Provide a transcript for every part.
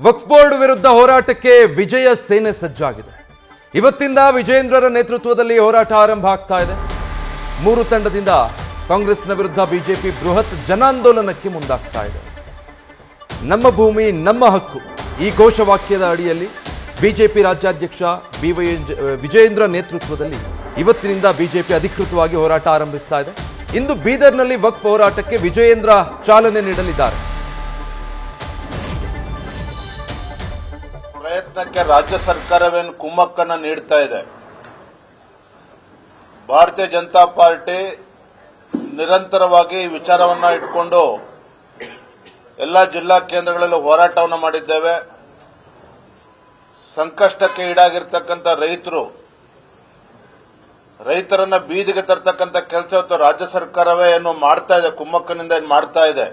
ವಕ್ಫ್ board ವಿರುದ್ಧ ಹೋರಾಟಕ್ಕೆ ವಿಜಯ ಸೇನೆ ಸಜ್ಜಾಗಿದೆ. ಇವತ್ತಿಂದ ವಿಜಯೇಂದ್ರರ ನೇತೃತ್ವದಲ್ಲಿ ಹೋರಾಟ ಆರಂಭ ಆಗ್ತಾ ಇದೆ. 3 ತಂಡದಿಂದ ಕಾಂಗ್ರೆಸ್ನ ವಿರುದ್ಧ ಬಿಜೆಪಿ ಬೃಹತ್ ಜನಾಂದೋಲನಕ್ಕೆ ಮುಂದಾಗ್ತಾ ಇದೆ. ನಮ್ಮ ಭೂಮಿ ನಮ್ಮ ಹಕ್ಕು ಈ ಘೋಷವಾಕ್ಯದ ಅಡಿಯಲ್ಲಿ ಬಿಜೆಪಿ ರಾಜ್ಯಾಧ್ಯಕ್ಷ ವಿಜಯೇಂದ್ರ ನೇತೃತ್ವದಲ್ಲಿ ಇವತ್ತಿನಿಂದ ಬಿಜೆಪಿ ಅಧಿಕೃತವಾಗಿ ಹೋರಾಟ ಆರಂಭಿಸ್ತಾ ಇದೆ. ಇಂದು ಬೀದರ್ನಲ್ಲಿ ವಕ್ಫ್ ಹೋರಾಟಕ್ಕೆ ವಿಜಯೇಂದ್ರ ಚಾಲನೆ ನೀಡಲಿದ್ದಾರೆ. ಪ್ರಯತ್ನಕ್ಕೆ ರಾಜ್ಯ ಸರ್ಕಾರವೇನು ಕುಮ್ಮಕ್ಕನ್ನು ನೀಡ್ತಾ ಇದೆ. ಭಾರತೀಯ ಜನತಾ ಪಾರ್ಟಿ ನಿರಂತರವಾಗಿ ಈ ವಿಚಾರವನ್ನ ಇಟ್ಕೊಂಡು ಎಲ್ಲ ಜಿಲ್ಲಾ ಕೇಂದ್ರಗಳಲ್ಲಿ ಹೋರಾಟವನ್ನು ಮಾಡಿದ್ದೇವೆ. ಸಂಕಷ್ಟಕ್ಕೆ ಈಡಾಗಿರ್ತಕ್ಕಂಥ ರೈತರನ್ನ ಬೀದಿಗೆ ತರ್ತಕ್ಕಂಥ ಕೆಲಸ ಇವತ್ತು ರಾಜ್ಯ ಸರ್ಕಾರವೇ ಏನು ಮಾಡ್ತಾ ಇದೆ, ಕುಮ್ಮಕ್ಕನಿಂದ ಏನು ಮಾಡ್ತಾ ಇದೆ.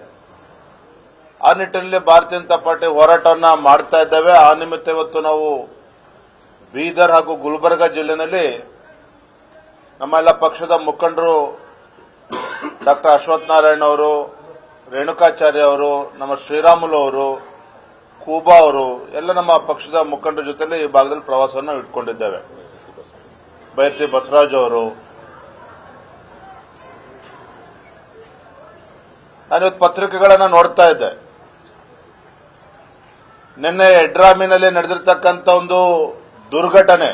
ಆ ನಿಟ್ಟಿನಲ್ಲಿ ಭಾರತೀಯ ಜನತಾ ಪಾರ್ಟಿ ಹೋರಾಟವನ್ನ ಮಾಡ್ತಾ ಇದ್ದೇವೆ. ಆ ನಿಮಿತ್ತ ಇವತ್ತು ನಾವು ಬೀದರ್ ಹಾಗೂ ಗುಲ್ಬರ್ಗ ಜಿಲ್ಲೆಯಲ್ಲಿ ನಮ್ಮೆಲ್ಲ ಪಕ್ಷದ ಮುಖಂಡರು ಡಾಕ್ಟರ್ ಅಶ್ವಥ್ ನಾರಾಯಣ ಅವರು, ರೇಣುಕಾಚಾರ್ಯ ಅವರು, ನಮ್ಮ ಶ್ರೀರಾಮುಲು ಅವರು, ಕೂಬಾ ಅವರು ಎಲ್ಲ ನಮ್ಮ ಪಕ್ಷದ ಮುಖಂಡರ ಜೊತೆಲಿ ಈ ಭಾಗದಲ್ಲಿ ಪ್ರವಾಸವನ್ನು ಇಟ್ಕೊಂಡಿದ್ದೇವೆ. ಬೈರ್ತಿ ಬಸವರಾಜ್ ಅವರು. ನಾನಿವತ್ತು ಪತ್ರಿಕೆಗಳನ್ನ ನೋಡ್ತಾ ಇದ್ದೆ. ನಿನ್ನೆ ಎಡ್ರಾಮಿನಲ್ಲಿ ನಡೆದಿರ್ತಕ್ಕಂಥ ಒಂದು ದುರ್ಘಟನೆ,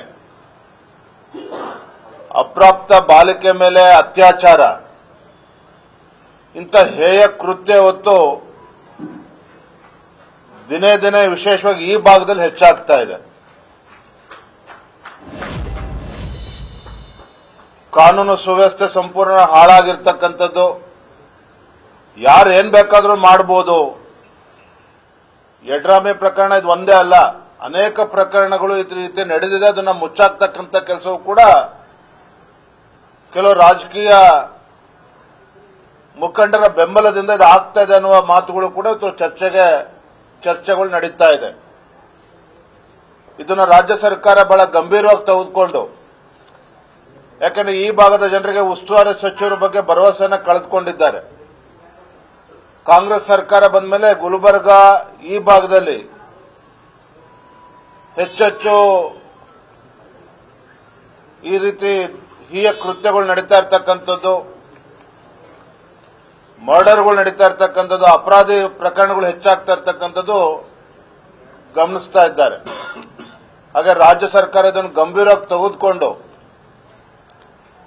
ಅಪ್ರಾಪ್ತ ಬಾಲಿಕೆ ಮೇಲೆ ಅತ್ಯಾಚಾರ, ಇಂಥ ಹೇಯ ಕೃತ್ಯ ಹೊತ್ತು ದಿನೇ ದಿನೇ ವಿಶೇಷವಾಗಿ ಈ ಭಾಗದಲ್ಲಿ ಹೆಚ್ಚಾಗ್ತಾ ಇದೆ. ಕಾನೂನು ಸುವ್ಯವಸ್ಥೆ ಸಂಪೂರ್ಣ ಹಾಳಾಗಿರ್ತಕ್ಕಂಥದ್ದು. ಯಾರು ಏನ್ ಬೇಕಾದ್ರೂ ಮಾಡಬಹುದು. ಎಡ್ರಾಮಿ ಪ್ರಕರಣ ಇದು ಒಂದೇ ಅಲ್ಲ, ಅನೇಕ ಪ್ರಕರಣಗಳು ಈ ರೀತಿ ನಡೆದಿದೆ. ಅದನ್ನ ಮುಚ್ಚಾಕ್ತಕ್ಕಂಥ ಕೆಲಸವೂ ಕೂಡ ಕೆಲವು ರಾಜಕೀಯ ಮುಖಂಡರ ಬೆಂಬಲದಿಂದ ಇದು ಆಗ್ತಾ ಇದೆ ಅನ್ನುವ ಮಾತುಗಳು ಕೂಡ ಚರ್ಚೆಗಳು ನಡೀತಾ ಇದೆ. ಇದನ್ನ ರಾಜ್ಯ ಸರ್ಕಾರ ಬಹಳ ಗಂಭೀರವಾಗಿ ತೆಗೆದುಕೊಂಡು, ಯಾಕಂದ್ರೆ ಈ ಭಾಗದ ಜನರಿಗೆ ಉಸ್ತುವಾರಿ ಸಚಿವರ ಬಗ್ಗೆ ಭರವಸೆಯನ್ನು ಕಳೆದುಕೊಂಡಿದ್ದಾರೆ. ಕಾಂಗ್ರೆಸ್ ಸರ್ಕಾರ ಬಂದ ಮೇಲೆ ಗುಲ್ಬರ್ಗ ಈ ಭಾಗದಲ್ಲಿ ಹೆಚ್ಚೆಚ್ಚು ಈ ರೀತಿ ಹೀಯ ಕೃತ್ಯಗಳು ನಡೀತಾ ಇರ್ತಕ್ಕಂಥದ್ದು, ಮರ್ಡರ್ಗಳು ನಡೀತಾ ಇರ್ತಕ್ಕಂಥದ್ದು, ಅಪರಾಧಿ ಪ್ರಕರಣಗಳು ಹೆಚ್ಚಾಗ್ತಾ ಇರ್ತಕ್ಕಂಥದ್ದು ಗಮನಿಸ್ತಾ ಇದ್ದಾರೆ. ಹಾಗೆ ರಾಜ್ಯ ಸರ್ಕಾರ ಇದನ್ನು ಗಂಭೀರವಾಗಿ ತೆಗೆದುಕೊಂಡು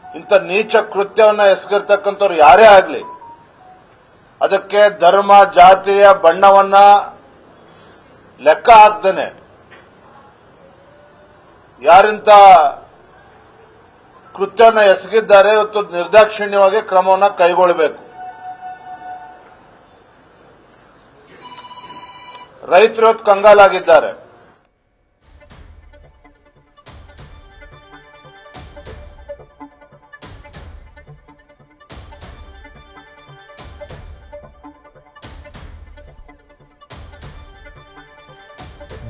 ಇಂಥ ನೀಚ ಕೃತ್ಯವನ್ನ ಎಸಗಿರ್ತಕ್ಕಂಥವ್ರು ಯಾರೇ ಆಗಲಿ ಅದಕ್ಕೆ ಧರ್ಮ, ಜಾತಿಯ ಬಣ್ಣವನ್ನ ಲೆಕ್ಕ ಹಾಕ್ದೇನೆ ಯಾರಿಂತ ಕೃತ್ಯವನ್ನ ಎಸಗಿದ್ದಾರೆ ಇವತ್ತು ನಿರ್ದಾಕ್ಷಿಣ್ಯವಾಗಿ ಕ್ರಮವನ್ನು ಕೈಗೊಳ್ಳಬೇಕು. ರೈತರು ಇವತ್ತು ಕಂಗಾಲಾಗಿದ್ದಾರೆ.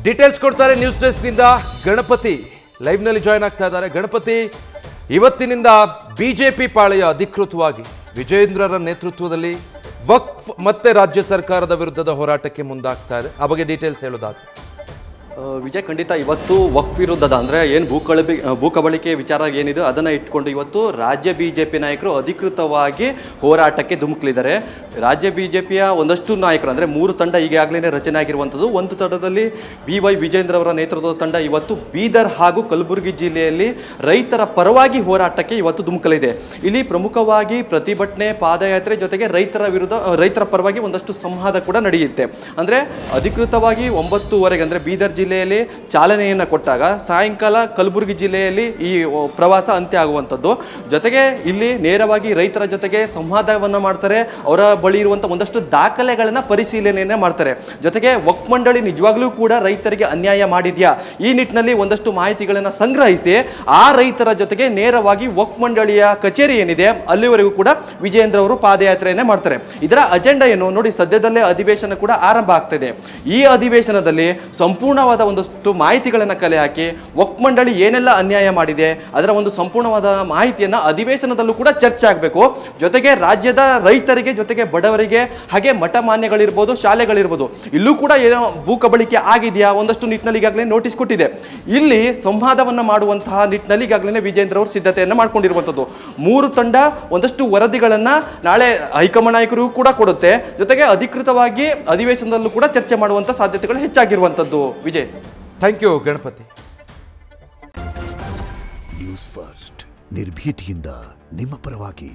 ಡೀಟೇಲ್ಸ್ ಕೊಡ್ತಾರೆ ನ್ಯೂಸ್ ಡೆಸ್ಕ್ನಿಂದ ಗಣಪತಿ ಲೈವ್ನಲ್ಲಿ ಜಾಯ್ನ್ ಆಗ್ತಾ ಇದ್ದಾರೆ. ಗಣಪತಿ, ಇವತ್ತಿನಿಂದ ಬಿಜೆಪಿ ಪಾಳೆಯ ಅಧಿಕೃತವಾಗಿ ವಿಜಯೇಂದ್ರರ ನೇತೃತ್ವದಲ್ಲಿ ವಕ್ಫ್ ಮತ್ತೆ ರಾಜ್ಯ ಸರ್ಕಾರದ ವಿರುದ್ಧದ ಹೋರಾಟಕ್ಕೆ ಮುಂದಾಗ್ತಾ ಇದೆ. ಆ ಬಗ್ಗೆ ಡೀಟೇಲ್ಸ್ ಹೇಳೋದಾದ್ರೆ ವಿಜಯ್, ಖಂಡಿತ ಇವತ್ತು ವಕ್ಫ್ ವಿರುದ್ಧದ ಅಂದರೆ ಏನು ಭೂ ಕಬಳಿಕೆ ವಿಚಾರ ಏನಿದೆ ಅದನ್ನು ಇಟ್ಕೊಂಡು ಇವತ್ತು ರಾಜ್ಯ ಬಿಜೆಪಿ ನಾಯಕರು ಅಧಿಕೃತವಾಗಿ ಹೋರಾಟಕ್ಕೆ ಧುಮುಕಲಿದ್ದಾರೆ. ರಾಜ್ಯ ಬಿಜೆಪಿಯ ಒಂದಷ್ಟು ನಾಯಕರು ಅಂದರೆ 3 ತಂಡ ಈಗಾಗಲೇ ರಚನೆ ಆಗಿರುವಂಥದ್ದು. ಒಂದು ತಂಡದಲ್ಲಿ BY ವಿಜೇಂದ್ರ ಅವರ ನೇತೃತ್ವದ ತಂಡ ಇವತ್ತು ಬೀದರ್ ಹಾಗೂ ಕಲಬುರಗಿ ಜಿಲ್ಲೆಯಲ್ಲಿ ರೈತರ ಪರವಾಗಿ ಹೋರಾಟಕ್ಕೆ ಇವತ್ತು ಧುಮುಕಲಿದೆ. ಇಲ್ಲಿ ಪ್ರಮುಖವಾಗಿ ಪ್ರತಿಭಟನೆ, ಪಾದಯಾತ್ರೆ ಜೊತೆಗೆ ರೈತರ ಪರವಾಗಿ ಒಂದಷ್ಟು ಸಂವಾದ ಕೂಡ ನಡೆಯುತ್ತೆ. ಅಂದರೆ ಅಧಿಕೃತವಾಗಿ 9:30 ಅಂದರೆ ಬೀದರ್ ಜಿಲ್ಲೆಯಲ್ಲಿ ಚಾಲನೆಯನ್ನು ಕೊಟ್ಟಾಗ ಸಾಯಂಕಾಲ ಕಲಬುರಗಿ ಜಿಲ್ಲೆಯಲ್ಲಿ ಈ ಪ್ರವಾಸ ಅಂತ್ಯ ಆಗುವಂಥದ್ದು. ಜೊತೆಗೆ ಇಲ್ಲಿ ನೇರವಾಗಿ ರೈತರ ಜೊತೆಗೆ ಸಂವಾದವನ್ನು ಮಾಡ್ತಾರೆ. ಅವರ ಬಳಿ ಇರುವಂಥ ಒಂದಷ್ಟು ದಾಖಲೆಗಳನ್ನು ಪರಿಶೀಲನೆಯನ್ನು ಮಾಡ್ತಾರೆ. ಜೊತೆಗೆ ವಕ್ಫ್ ಮಂಡಳಿ ನಿಜವಾಗ್ಲೂ ಕೂಡ ರೈತರಿಗೆ ಅನ್ಯಾಯ ಮಾಡಿದ್ಯಾ, ಈ ನಿಟ್ಟಿನಲ್ಲಿ ಒಂದಷ್ಟು ಮಾಹಿತಿಗಳನ್ನು ಸಂಗ್ರಹಿಸಿ ಆ ರೈತರ ಜೊತೆಗೆ ನೇರವಾಗಿ ವಕ್ಫ್ ಮಂಡಳಿಯ ಕಚೇರಿ ಏನಿದೆ ಅಲ್ಲಿವರೆಗೂ ಕೂಡ ವಿಜಯೇಂದ್ರ ಅವರು ಪಾದಯಾತ್ರೆಯನ್ನೇ ಮಾಡ್ತಾರೆ. ಇದರ ಅಜೆಂಡಾ ಏನು ನೋಡಿ, ಸದ್ಯದಲ್ಲೇ ಅಧಿವೇಶನ ಕೂಡ ಆರಂಭ ಆಗ್ತದೆ. ಈ ಅಧಿವೇಶನದಲ್ಲಿ ಸಂಪೂರ್ಣವಾದ ಸಂಪೂರ್ಣವಾದ ಒಂದಷ್ಟು ಮಾಹಿತಿಗಳನ್ನು ಕಲೆ ಹಾಕಿ ವಕ್ಫ್ ಮಂಡಳಿ ಏನೆಲ್ಲ ಅನ್ಯಾಯ ಮಾಡಿದೆ ಅದರ ಒಂದು ಸಂಪೂರ್ಣವಾದ ಮಾಹಿತಿಯನ್ನು ಅಧಿವೇಶನದಲ್ಲೂ ಕೂಡ ಚರ್ಚೆ ಆಗಬೇಕು. ಜೊತೆಗೆ ರಾಜ್ಯದ ರೈತರಿಗೆ, ಜೊತೆಗೆ ಬಡವರಿಗೆ, ಹಾಗೆ ಮಠ ಮಾನ್ಯಗಳಿರ್ಬೋದು, ಶಾಲೆಗಳಿರ್ಬೋದು, ಇಲ್ಲೂ ಕೂಡ ಏನೋ ಭೂ ಕಬಳಿಕೆ ಆಗಿದೆಯಾ ಒಂದಷ್ಟು ನಿಟ್ಟಿನಲ್ಲಿ ಈಗಾಗಲೇ ನೋಟಿಸ್ ಕೊಟ್ಟಿದೆ. ಇಲ್ಲಿ ಸಂವಾದವನ್ನು ಮಾಡುವಂತಹ ನಿಟ್ಟಿನಲ್ಲಿ ಈಗಾಗಲೇ ವಿಜೇಂದ್ರ ಅವರು ಸಿದ್ಧತೆಯನ್ನು ಮಾಡ್ಕೊಂಡಿರುವಂಥದ್ದು. 3 ತಂಡ ಒಂದಷ್ಟು ವರದಿಗಳನ್ನು ನಾಳೆ ಹೈಕಮಾಂಡ್ ನಾಯಕರು ಕೂಡ ಕೊಡುತ್ತೆ. ಜೊತೆಗೆ ಅಧಿಕೃತವಾಗಿ ಅಧಿವೇಶನದಲ್ಲೂ ಕೂಡ ಚರ್ಚೆ ಮಾಡುವಂಥ ಸಾಧ್ಯತೆಗಳು ಹೆಚ್ಚಾಗಿರುವಂಥದ್ದು. Vijay, thank you Ganapati. News first ನಿರ್ಭೀತಿಯಿಂದ ನಿಮ್ಮ ಪರವಾಗಿ.